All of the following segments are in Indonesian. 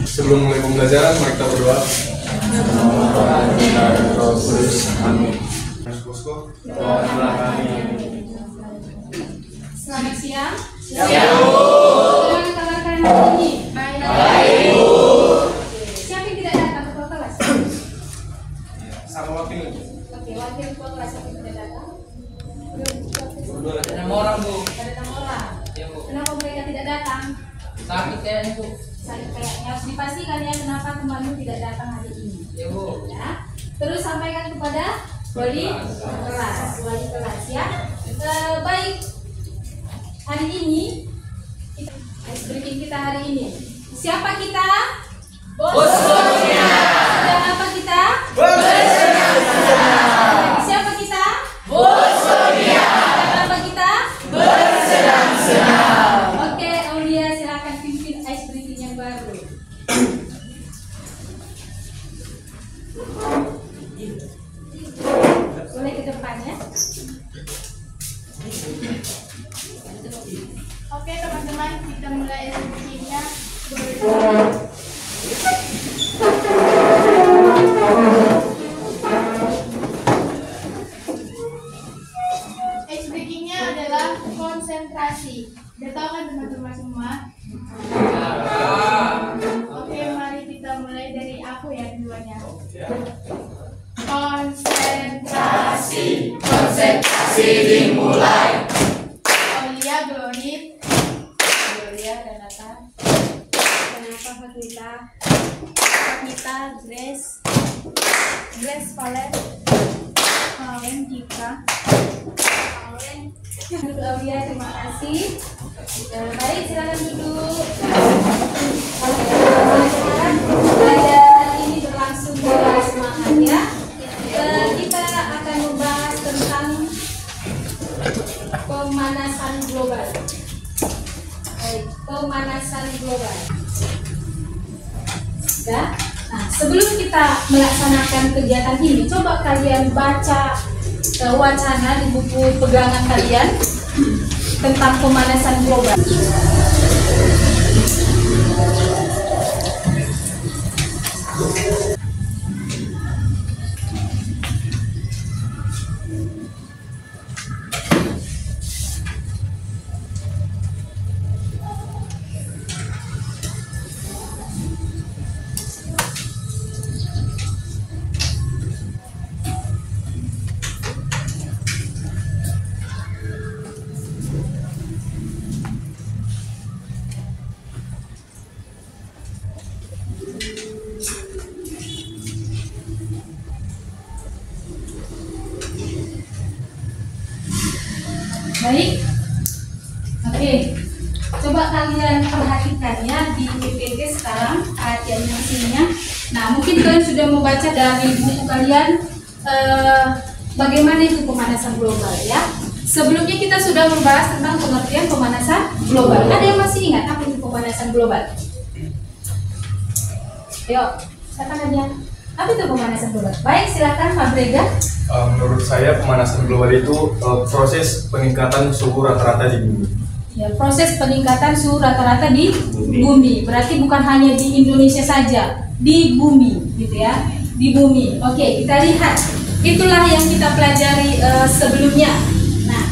Sebelum mulai pembelajaran, mari kita berdoa. Selamat siang. Siang. Bagaimana kabar kalian hari ini? Baik, Bu. Siapa yang tidak datang ke kelas? Sama wakil. Oke, wakil ketua kelas yang tidak datang. Ada 6 orang, Bu. Ada 6 orang. Ya, Bu. Kenapa mereka tidak datang? Sakit kayaknya, Bu. Saya kayaknya harus dipastikan ya kenapa kemarin tidak datang hari ini. Ya, Bu. Ya. Terus sampaikan kepada wali kelas ya. Baik. Hari ini ice breaking kita hari ini. Siapa kita? Bosnia. Sedang apa kita? Siapa kita? Bosnia. Sedang apa kita? Bersenang-senang. Oke, Aulia silakan pimpin ice breaking yang baru. Boleh ke depan ya. Oke teman-teman, kita mulai exhibitionnya. Exhibitionnya adalah konsentrasi. Udah tahu kan teman-teman semua? Oke, mari kita mulai dari aku ya dulunya. Konsentrasi. Konsentrasi dimulai. Aulia, Glorit, Aulia, Renata, kenapa Fakulta, Grace, Valen, Jika, Duduk Aulia, terima kasih. Baik, silakan duduk. Sekarang pelajaran ini berlangsung dengan semangat ya. Kita akan membahas tentang pemanasan global. Baik, pemanasan global. Ya. Nah, sebelum kita melaksanakan kegiatan ini, coba kalian baca wacana di buku pegangan kalian tentang pemanasan global. Baik, oke. Coba kalian perhatikan ya di PPT sekarang perhatian yang sininya. Nah, mungkin kalian sudah membaca dari buku kalian bagaimana itu pemanasan global ya. Sebelumnya kita sudah membahas tentang pengertian pemanasan global. Ada yang masih ingat apa itu pemanasan global? Yuk, silakan aja. Apa itu pemanasan global? Baik, silakan Pak Brega. Menurut saya pemanasan global itu proses peningkatan suhu rata-rata di bumi. Ya, proses peningkatan suhu rata-rata di bumi. Berarti bukan hanya di Indonesia saja, di bumi, gitu ya, di bumi. Oke, kita lihat. Itulah yang kita pelajari sebelumnya. Nah,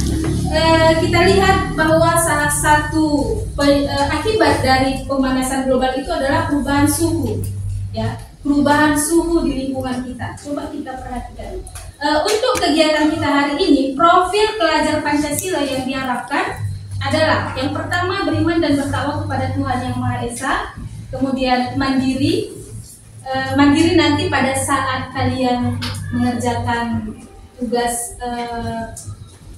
kita lihat bahwa salah satu akibat dari pemanasan global itu adalah perubahan suhu, ya, perubahan suhu di lingkungan kita. Coba kita perhatikan. Untuk kegiatan kita hari ini, profil pelajar Pancasila yang diharapkan adalah yang pertama beriman dan bertakwa kepada Tuhan Yang Maha Esa, kemudian mandiri nanti pada saat kalian mengerjakan tugas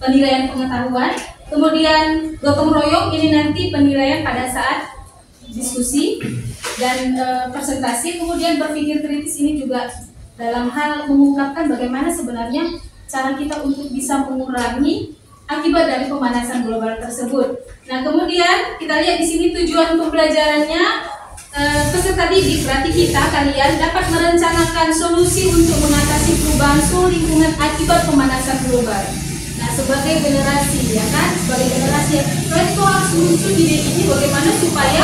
penilaian pengetahuan, kemudian gotong royong ini nanti penilaian pada saat diskusi dan presentasi, kemudian berpikir kritis ini juga dalam hal mengungkapkan bagaimana sebenarnya cara kita untuk bisa mengurangi akibat dari pemanasan global tersebut. Nah, kemudian kita lihat di sini tujuan pembelajarannya. Peserta didik berarti kalian dapat merencanakan solusi untuk mengatasi perubahan suhu lingkungan akibat pemanasan global. Nah, sebagai generasi, ya kan, sebagai generasi itu harus muncul ide ini bagaimana supaya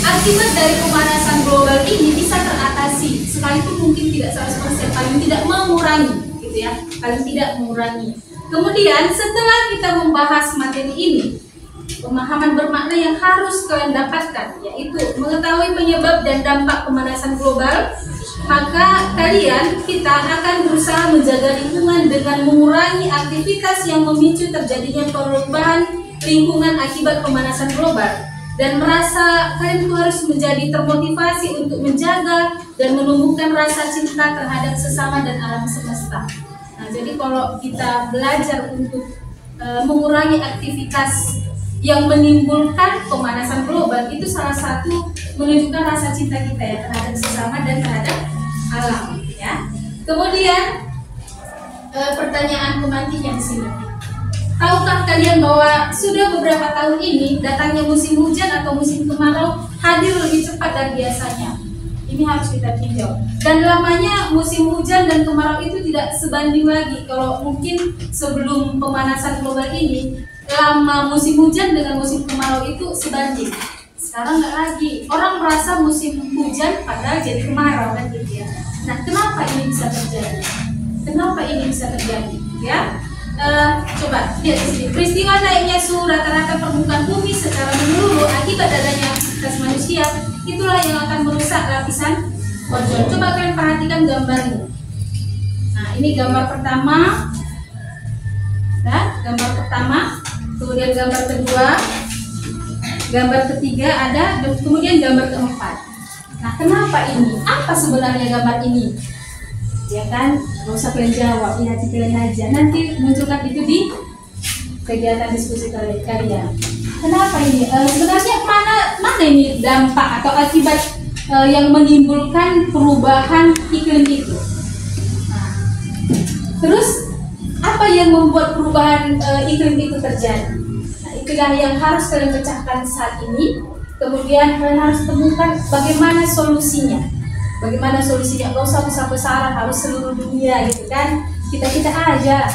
akibat dari pemanasan global ini bisa teratasi, sekalipun mungkin tidak 100%, paling tidak mengurangi, gitu ya, paling tidak mengurangi. Kemudian setelah kita membahas materi ini, pemahaman bermakna yang harus kalian dapatkan yaitu mengetahui penyebab dan dampak pemanasan global, maka kita akan berusaha menjaga lingkungan dengan mengurangi aktivitas yang memicu terjadinya perubahan lingkungan akibat pemanasan global, dan merasa kalian itu harus menjadi termotivasi untuk menjaga dan menumbuhkan rasa cinta terhadap sesama dan alam semesta. Nah, jadi kalau kita belajar untuk mengurangi aktivitas yang menimbulkan pemanasan global, itu salah satu menunjukkan rasa cinta kita ya terhadap sesama dan terhadap alam, ya. Kemudian pertanyaan pemantiknya di sini. Tahukah kalian bahwa sudah beberapa tahun ini datangnya musim hujan atau musim kemarau hadir lebih cepat dari biasanya? Ini harus kita tinjau. Dan lamanya musim hujan dan kemarau itu tidak sebanding lagi. Kalau mungkin sebelum pemanasan global ini, lama musim hujan dengan musim kemarau itu sebanding. Sekarang nggak lagi. Orang merasa musim hujan padahal jadi kemarau kan gitu ya. Nah, kenapa ini bisa terjadi? Kenapa ini bisa terjadi? Ya, coba lihat di sini. Peristiwa naiknya suhu rata-rata permukaan bumi secara menyeluruh akibat adanya aktivitas manusia, itulah yang akan merusak lapisan ozon. Coba kalian perhatikan gambar ini. Nah, ini gambar pertama. Nah, gambar pertama. Kemudian gambar kedua, gambar ketiga ada, dan kemudian gambar keempat. Nah, kenapa ini? Apa sebenarnya gambar ini? Ya kan, nggak usah kalian jawab, lihat kalian aja. Nanti munculkan itu di kegiatan diskusi kalian. Kenapa ini? Sebenarnya mana ini dampak atau akibat yang menimbulkan perubahan iklim itu? Nah, terus apa yang membuat perubahan iklim itu terjadi? Nah, itulah yang harus kalian pecahkan saat ini. Kemudian kalian harus temukan bagaimana solusinya. Bagaimana solusinya? Gak usah besar-besaran, harus seluruh dunia gitu kan. Kita aja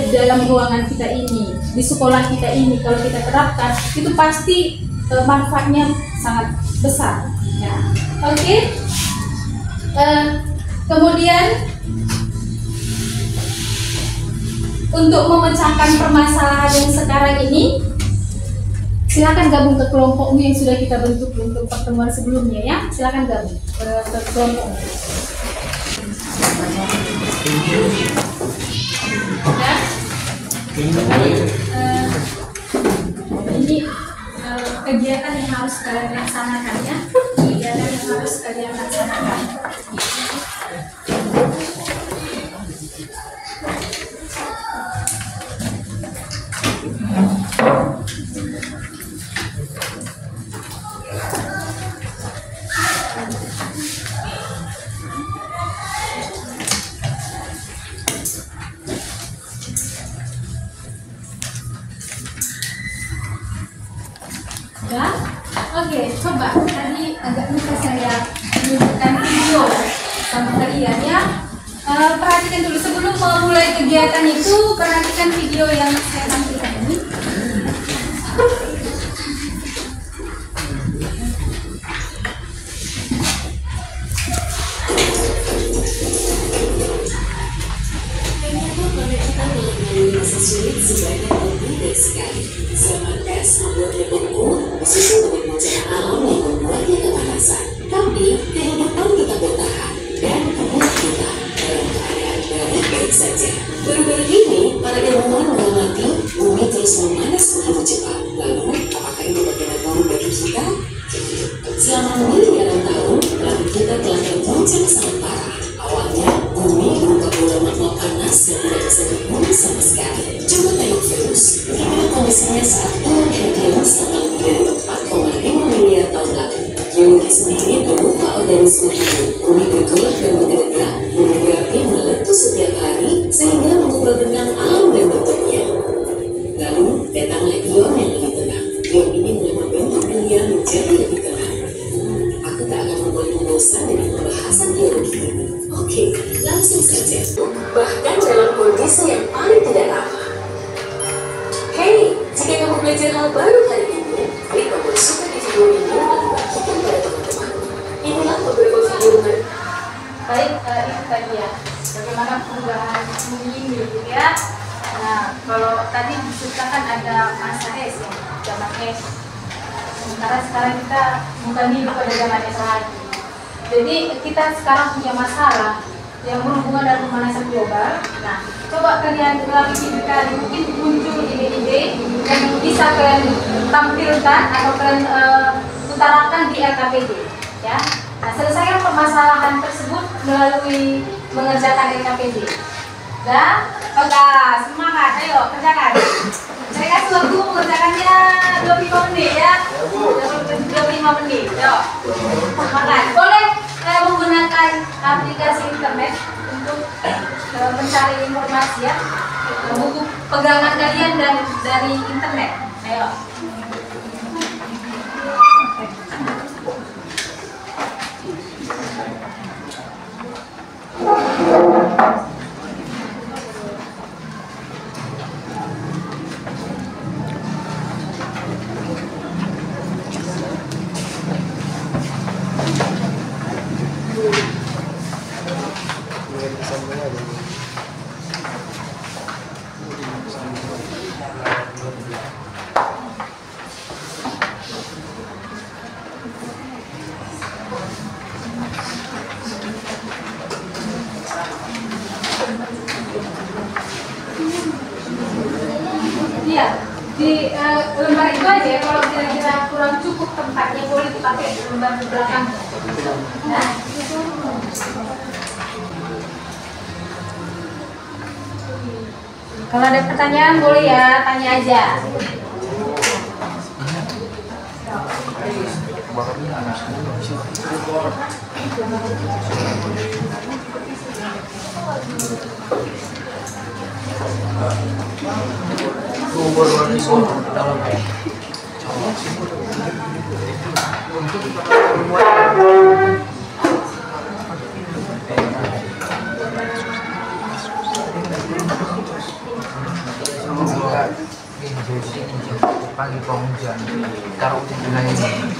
di dalam ruangan kita ini, di sekolah kita ini, kalau kita terapkan itu pasti manfaatnya sangat besar. Ya. Oke. Kemudian untuk memecahkan permasalahan yang sekarang ini, silakan gabung ke kelompokmu yang sudah kita bentuk untuk pertemuan sebelumnya ya. Silakan gabung ke kelompok. Ya. Ini kegiatan yang harus kalian laksanakan ya. Kegiatan yang harus kalian laksanakan. Ya, oke, coba tadi agak lupa saya menunjukkan video sama kalian ya. Perhatikan dulu sebelum memulai kegiatan itu, perhatikan video yang saya tampilkan ini. Sulit sebanyak berbeda sekali. Zaman es membuatnya beku, besusul dengan bencana alam yang membuatnya kepanasan. Tapi kehidupan tetap bertahan dan tubuh kita dalam keadaan baik-baik saja. Baru-baru ini, para ilmuwan mengamati bumi terus memanas begitu cepat. Lalu, apakah ini berpengaruh bagi kita? Selama miliaran tahun, planet kita telah tergoncang sangat parah. Awalnya, bumi berupa bola magma panas yang tidak bisa dibunuh sama sekali. Coba tengok Venus, bagaimana kondisinya saat bulan Hadrianus tanggal 4,5 miliar tahun lalu. Geologi sendiri berupa organisme hidup. Bumi bergerak dan bergerak, bumi berapi meletus setiap hari sehingga mengubah benang alam dan bentuknya. Lalu datanglah ion yang lebih tenang. Ion ini mulai membentuk dunia menjadi lebih tenang. Aku tak akan membuatmu bosan dengan pembahasan geologi ini. Oke, langsung saja. Bahkan dalam kondisi desa yang paling tidak ramah. Hey, jika kamu belajar hal baru hari ini, klik tombol suka di video ini lalu bagikan pada teman-teman. Inilah beberapa video Baik, itu tadi ya, bagaimana perubahan bumi ini gitu ya. Nah, kalau tadi diceritakan ada masa es ya, zaman es. Sementara sekarang kita bukan hidup pada zaman es lagi. Jadi kita sekarang punya masalah yang berhubungan dengan pemanasan global. Nah, coba kalian pikirkan, mungkin muncul ide-ide yang bisa kalian tampilkan atau kalian utarakan di LKPD, ya. Nah, selesaikan permasalahan tersebut melalui mengerjakan LKPD. Dan, oke, semangat, ayo kerjakan. Saya kasih waktu mengerjakannya 25 menit ya. 25 menit, yuk. Semangat. Boleh menggunakan aplikasi internet untuk mencari informasi ya. Buku pegangan kalian dari internet. Ayo. Iya, di lembar itu aja ya, kalau kira-kira kurang cukup tempatnya boleh dipakai lembar di belakang. Nah, kalau ada pertanyaan boleh ya, tanya aja. Pagi penghujan, taruh di wilayah ini.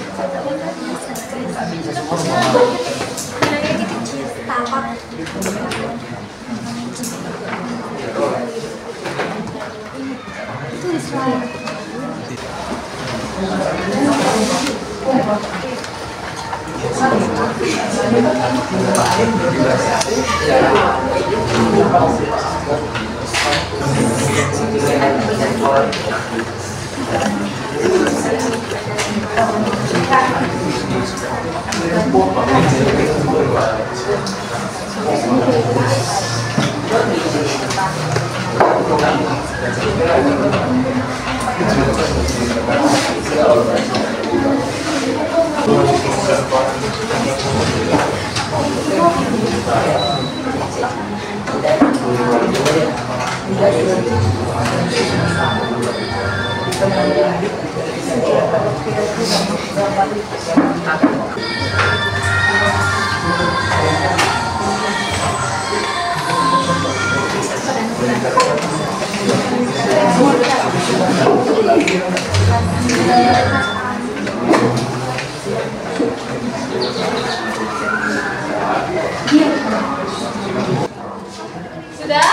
Sudah?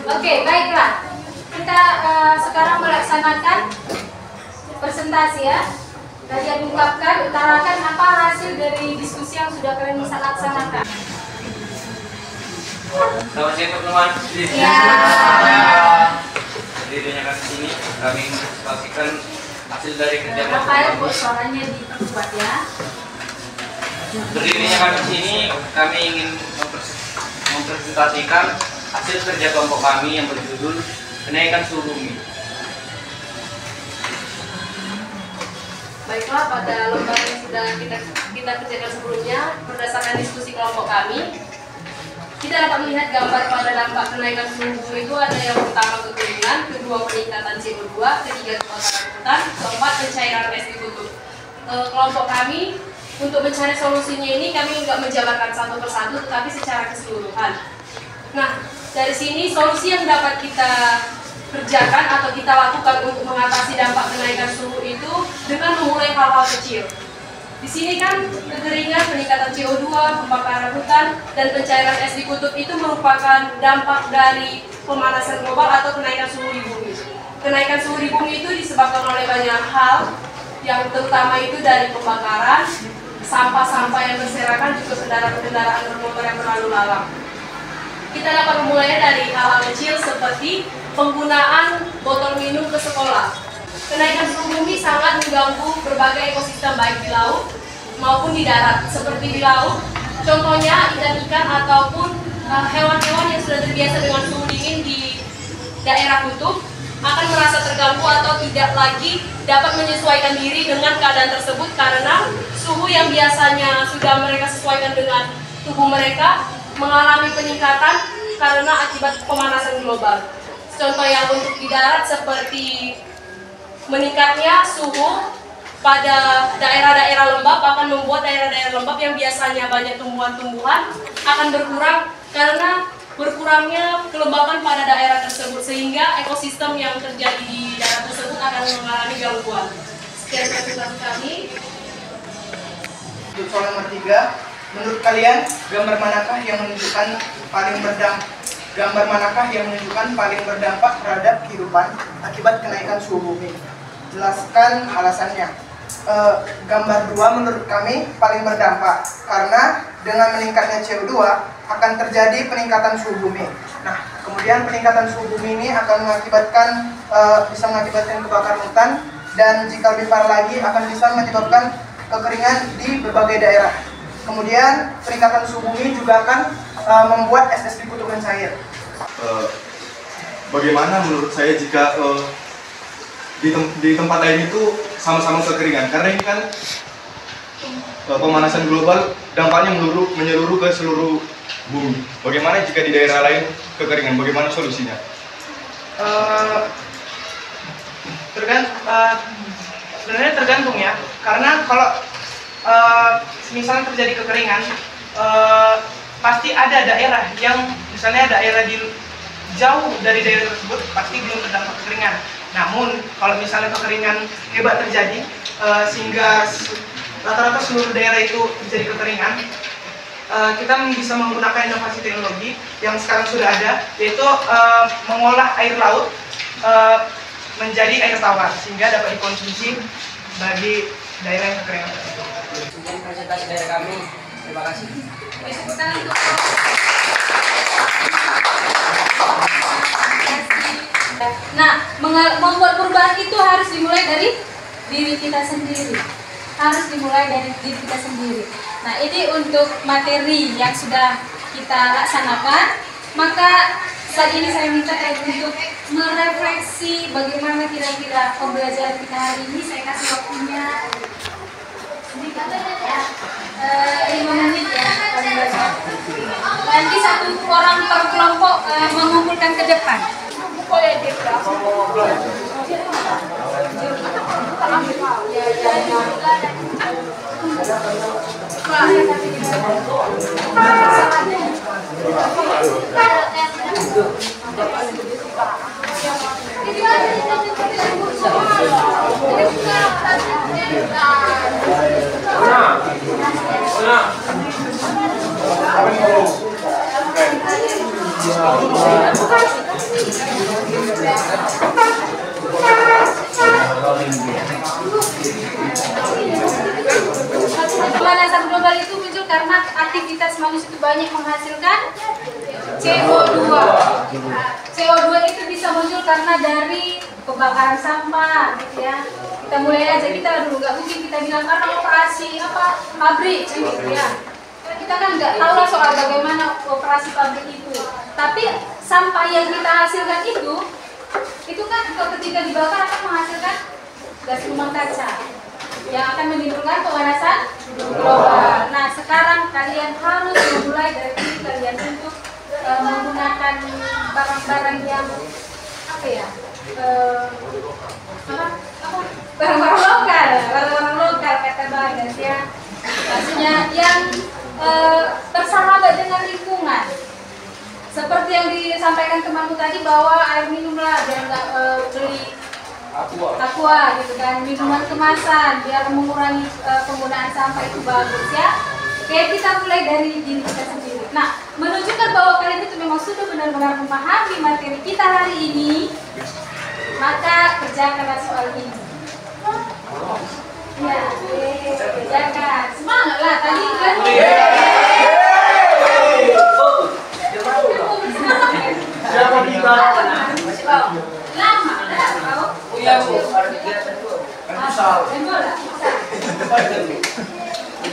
Oke, baiklah. Kita sekarang melaksanakan presentasi ya. Kalian ungkapkan, utarakan apa hasil dari diskusi yang sudah kalian bisa laksanakan. Selamat siang teman-teman. Ya. Dirinya ke sini kami pastikan hasil dari kerja Rafael, suaranya diperkuat ya. Berdirinya kami di sini, kami ingin mempresentasikan hasil kerja kelompok kami yang berjudul Kenaikan Suhu Bumi. Baiklah, pada lembar yang sudah kita kerjakan sebelumnya, berdasarkan diskusi kelompok kami, kita dapat melihat gambar pada dampak kenaikan suhu bumi itu ada yang pertama kekeringan, kedua peningkatan CO2, ketiga kebakaran hutan, keempat pencairan es di kutub. Kelompok kami untuk mencari solusinya ini kami nggak menjabarkan satu persatu, tetapi secara keseluruhan. Nah, Dari sini solusi yang dapat kita kerjakan atau kita lakukan untuk mengatasi dampak kenaikan suhu itu dengan memulai hal-hal kecil. Di sini kan kekeringan, peningkatan CO2, pembakaran hutan, dan pencairan es di kutub itu merupakan dampak dari pemanasan global atau kenaikan suhu di bumi. Kenaikan suhu di bumi itu disebabkan oleh banyak hal, yang terutama itu dari pembakaran, sampah-sampah yang berserakan, juga kendaraan-kendaraan bermotor yang berlalu lalang. Kita dapat memulainya dari hal-hal kecil seperti penggunaan botol minum ke sekolah. Kenaikan suhu bumi sangat mengganggu berbagai ekosistem baik di laut maupun di darat. Seperti di laut, contohnya ikan-ikan ataupun hewan-hewan yang sudah terbiasa dengan suhu dingin di daerah kutub akan merasa terganggu atau tidak lagi dapat menyesuaikan diri dengan keadaan tersebut karena suhu yang biasanya sudah mereka sesuaikan dengan tubuh mereka mengalami peningkatan karena akibat pemanasan global. Contoh yang untuk di darat seperti meningkatnya suhu pada daerah-daerah lembab akan membuat daerah-daerah lembab yang biasanya banyak tumbuhan-tumbuhan akan berkurang karena berkurangnya kelembapan pada daerah tersebut sehingga ekosistem yang terjadi di daerah tersebut akan mengalami gangguan. Sekian presentasi kami. Untuk soal nomor 3, menurut kalian gambar manakah yang menunjukkan paling berdampak terhadap kehidupan akibat kenaikan suhu bumi? Jelaskan alasannya. Gambar 2 menurut kami paling berdampak karena dengan meningkatnya CO2 akan terjadi peningkatan suhu bumi. Nah, kemudian peningkatan suhu bumi ini akan bisa mengakibatkan kebakaran hutan dan jika lebih parah lagi akan bisa menyebabkan kekeringan di berbagai daerah. Kemudian peningkatan suhu bumi juga akan membuat es di kutub mencair. Bagaimana menurut saya jika di tempat lain itu sama-sama kekeringan? Karena ini kan pemanasan global dampaknya menyeluruh ke seluruh bumi. Bagaimana jika di daerah lain kekeringan? Bagaimana solusinya? Sebenarnya tergantung ya, karena kalau misalnya terjadi kekeringan, pasti ada daerah yang misalnya daerah jauh dari daerah tersebut pasti belum terdampak kekeringan. Namun kalau misalnya kekeringan hebat terjadi sehingga rata-rata seluruh daerah itu menjadi kekeringan, kita bisa menggunakan inovasi teknologi yang sekarang sudah ada, yaitu mengolah air laut menjadi air tawar sehingga dapat dikonsumsi bagi daerah yang kekeringan. Sekian presentasi dari kami. Terima kasih. Nah, membuat perubahan itu harus dimulai dari diri kita sendiri. Harus dimulai dari diri kita sendiri. Nah, ini untuk materi yang sudah kita laksanakan. Maka saat ini saya minta untuk merefleksi bagaimana kira-kira pembelajaran kita hari ini. Saya kasih waktunya 5 menit ya. Nanti satu orang per kelompok mengumpulkan ke depan. Pemanasan global itu muncul karena aktivitas manusia itu banyak menghasilkan CO2. CO2 itu bisa muncul karena dari pembakaran sampah, gitu ya. Kita mulai aja, kita dulu nggak mungkin kita bilang karena operasi pabrik, gitu ya. Kita kan nggak tahu lah soal bagaimana operasi pabrik itu. Tapi sampah yang kita hasilkan itu kan ketika dibakar akan menghasilkan gas rumah kaca yang akan menimbulkan pemanasan global. Nah, sekarang kalian harus memulai dari diri kalian untuk menggunakan barang-barang yang barang-barang lokal kata Bagas ya. Maksudnya yang bersahabat dengan lingkungan. seperti yang disampaikan temanku tadi bahwa air minum lah, biar nggak beli aqua gitu kan, minuman kemasan biar mengurangi penggunaan sampah itu bagus ya. Oke, kita mulai dari diri kita sendiri. Nah, menunjukkan bahwa kalian itu memang sudah benar-benar memahami materi kita hari ini, maka kerjakanlah soal ini. Ya, kerjakan. Semangat lah tadi kan. Siapa kita? Masih bawah. Lama dah kau. Oh iya Bu, ada kegiatan Bu. Kan pusal.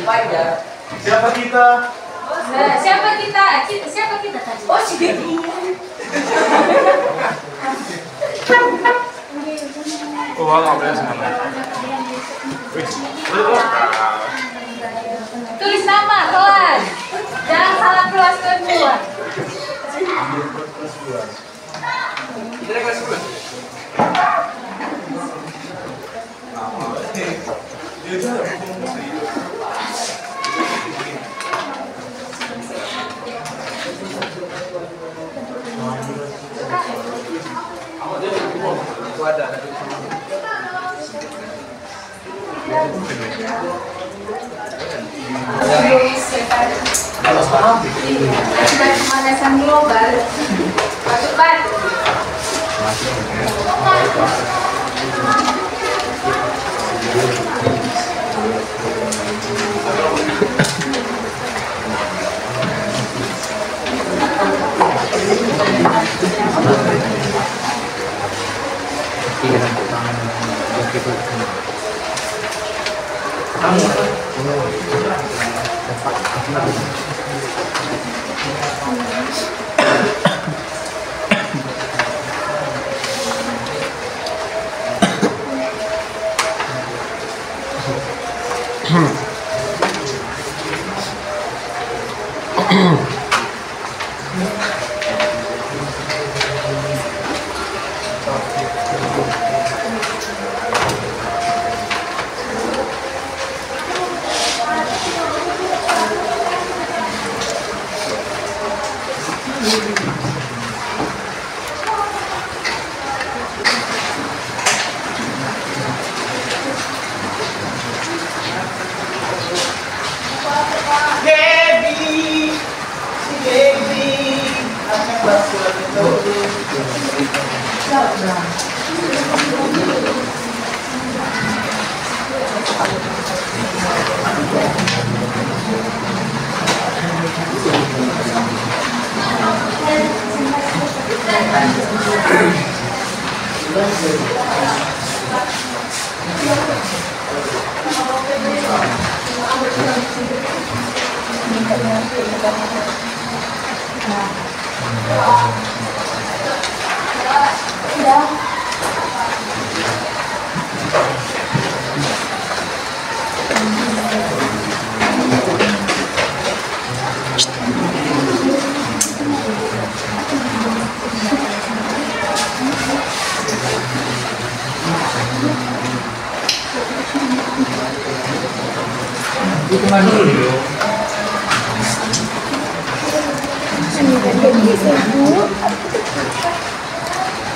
Baik ya. Siapa kita? Siapa kita? Siapa kita tadi? Oh, si Dedi. Oh, nggak boleh sama. Tulis nama kelas. Jangan salah kelas kedua. Kita kelas 10. Pemanasan global. Masuk ban.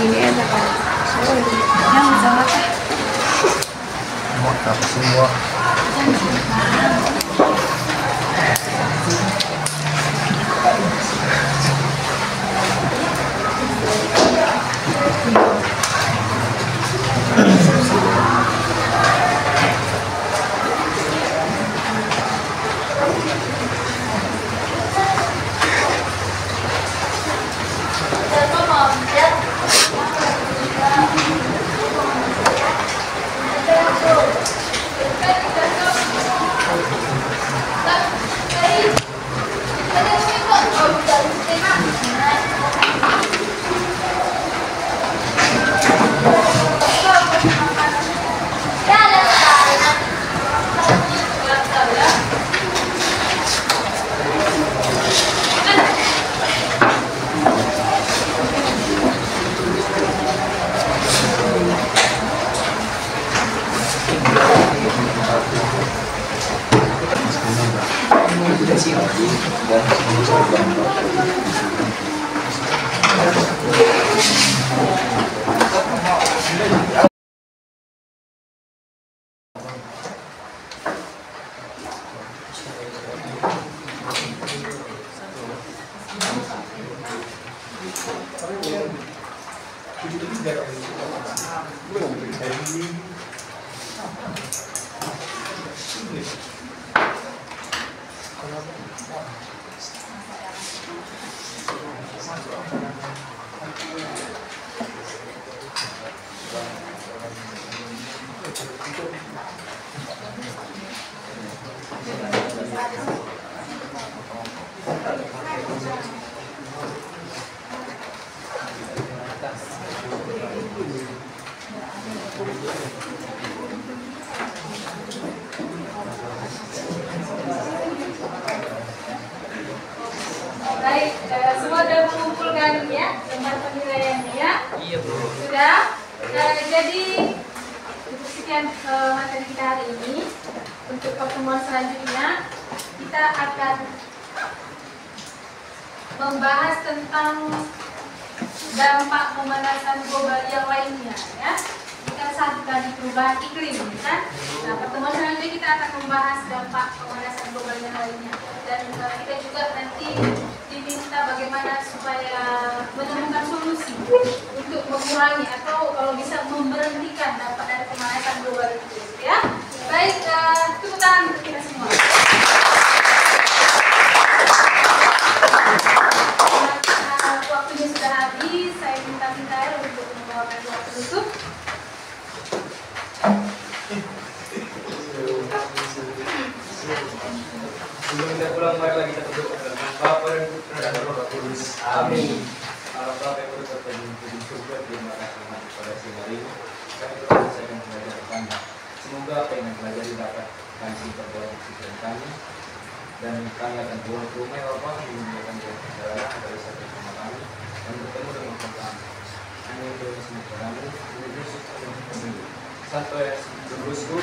Ini ada kan? Yang sama kan? Apa semua? Baik, semua sudah mengumpulkan ya tempat penilaiannya ya. Iya bro. Sudah. Jadi untuk sekian materi kita hari ini. Untuk pertemuan selanjutnya kita akan membahas tentang dampak pemanasan global yang lainnya ya. Kita satu tadi perubahan iklim kan. Nah, pertemuan selanjutnya kita akan membahas dampak pemanasan global yang lainnya. Dan kita juga nanti diminta bagaimana supaya menemukan solusi untuk mengurangi atau kalau bisa memberhentikan dampak dari pemanasan global itu ya. Baik, tepuk tangan untuk kita semua. Waktunya sudah habis, saya minta Mikael untuk membawakan doa penutup. Sebelum kita pulang, mari kita berdoa dalam nama Bapa dan Putra dan Roh Kudus. Amin. Allah Bapa yang berkata di surga, terima kasih kepada siang hari ini. Kami telah menyelesaikan pelajaran kami. Semoga apa yang pelajari dapat kami simpan dalam pikiran kami, dan kami akan pulang ke rumah ya Bapak, menunjukkan perjalanan dari satu sama kami dan bertemu dengan kami. Kami berdoa semua kami, Yesus Kristus, sampai berusku.